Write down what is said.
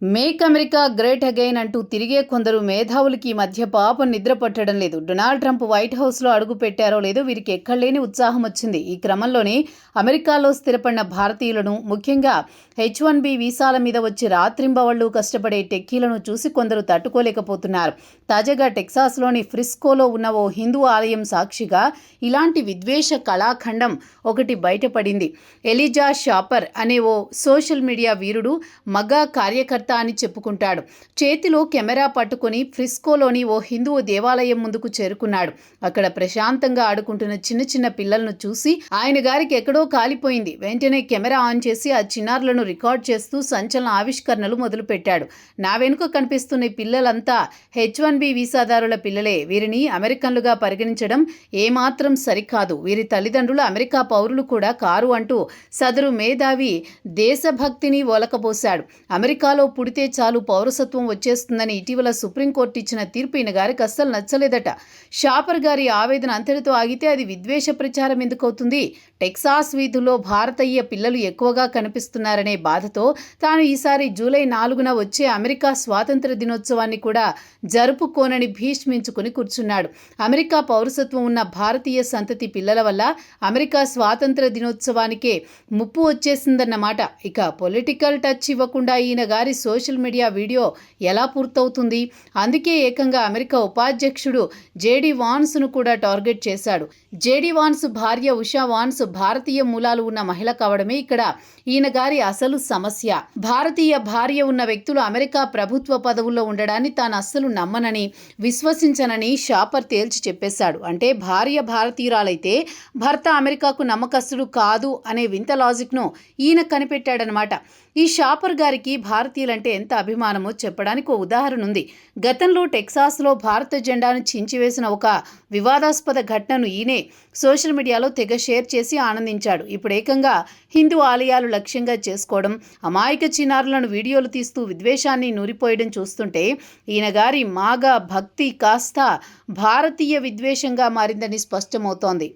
Make America great again అంటూ తిరిగే కొందరు మేధావులకి ఈ మధ్య పాపం నిద్ర పట్టడం లేదు. డొనాల్డ్ ట్రంప్ వైట్ హౌస్లో అడుగు పెట్టారో లేదో వీరికి ఎక్కడలేని ఉత్సాహం వచ్చింది. ఈ క్రమంలోనే అమెరికాలో స్థిరపడిన భారతీయులను, ముఖ్యంగా H1B వీసాల మీద వచ్చి రాత్రింబవళ్లు కష్టపడే టెక్కీలను చూసి కొందరు తట్టుకోలేకపోతున్నారు. తాజాగా టెక్సాస్లోని ఫ్రిస్కోలో ఉన్న ఓ హిందూ ఆలయం సాక్షిగా ఇలాంటి విద్వేష కళాఖండం ఒకటి బయటపడింది. ఎలిజా షాపర్ అనే ఓ సోషల్ మీడియా వీరుడు మగా కార్యకర్త అని చెప్పుకుంటాడు. చేతిలో కెమెరా పట్టుకుని ఫ్రిస్కోలోని ఓ హిందూ దేవాలయం ముందుకు చేరుకున్నాడు. అక్కడ ప్రశాంతంగా ఆడుకుంటున్న చిన్న చిన్న పిల్లలను చూసి ఆయన గారికి ఎక్కడో కాలిపోయింది. వెంటనే కెమెరా ఆన్ చేసి ఆ చిన్నారులను రికార్డ్ చేస్తూ సంచలన ఆవిష్కరణలు మొదలుపెట్టాడు. నా వెనుక కనిపిస్తున్న పిల్లలంతా H1B వీసాదారుల పిల్లలే. వీరిని అమెరికన్లుగా పరిగణించడం ఏమాత్రం సరికాదు. వీరి తల్లిదండ్రులు అమెరికా పౌరులు కూడా కారు అంటూ సదరు మేధావి దేశభక్తిని ఒలకబోశాడు. అమెరికాలో పుడితే చాలు పౌరసత్వం వచ్చేస్తుందని ఇటీవల సుప్రీంకోర్టు ఇచ్చిన తీర్పు ఈయన గారికి అస్సలు నచ్చలేదట. షాపర్ గారి ఆవేదన అంతటితో ఆగితే అది విద్వేష ప్రచారం ఎందుకవుతుంది? టెక్సాస్ వీధుల్లో భారతీయ పిల్లలు ఎక్కువగా కనిపిస్తున్నారనే బాధతో తాను ఈసారి జూలై 4న వచ్చే అమెరికా స్వాతంత్ర దినోత్సవాన్ని కూడా జరుపుకోనని భీష్మించుకుని కూర్చున్నాడు. అమెరికా పౌరసత్వం ఉన్న భారతీయ సంతతి పిల్లల వల్ల అమెరికా స్వాతంత్ర దినోత్సవానికే ముప్పు వచ్చేసిందన్నమాట. ఇక పొలిటికల్ టచ్ ఇవ్వకుండా ఈయన గారి సోషల్ మీడియా వీడియో ఎలా పూర్తవుతుంది? అందుకే ఏకంగా అమెరికా ఉపాధ్యక్షుడు జేడీ వాన్స్ను కూడా టార్గెట్ చేశాడు. జేడీ వాన్స్ భార్య ఉషా వాన్స్ భారతీయ మూలాలు ఉన్న మహిళ కావడమే ఇక్కడ ఈయన గారి అసలు సమస్య. భారతీయ భార్య ఉన్న వ్యక్తులు అమెరికా ప్రభుత్వ పదవుల్లో ఉండడాన్ని తాను అస్సలు నమ్మనని, విశ్వసించనని షాపర్ తేల్చి చెప్పేశాడు. అంటే భార్య భారతీయురాలైతే భర్త అమెరికాకు నమ్మకస్తుడు కాదు అనే వింత లాజిక్ను ఈయన కనిపెట్టాడనమాట. ఈ షాపర్ గారికి భారతీయులంటే ఎంత అభిమానమో చెప్పడానికి ఓ ఉదాహరణ ఉంది. గతంలో టెక్సాస్లో భారత జెండాను చించివేసిన ఒక వివాదాస్పద ఘటనను ఈయనే సోషల్ మీడియాలో తెగ షేర్ చేసి ఆనందించాడు. ఇప్పుడు ఏకంగా హిందూ ఆలయాలు లక్ష్యంగా చేసుకోవడం, అమాయక చిన్నారులను వీడియోలు తీస్తూ విద్వేషాన్ని నూరిపోయడం చూస్తుంటే ఈయన గారి మాగా భక్తి కాస్త భారతీయ విద్వేషంగా మారిందని స్పష్టమవుతోంది.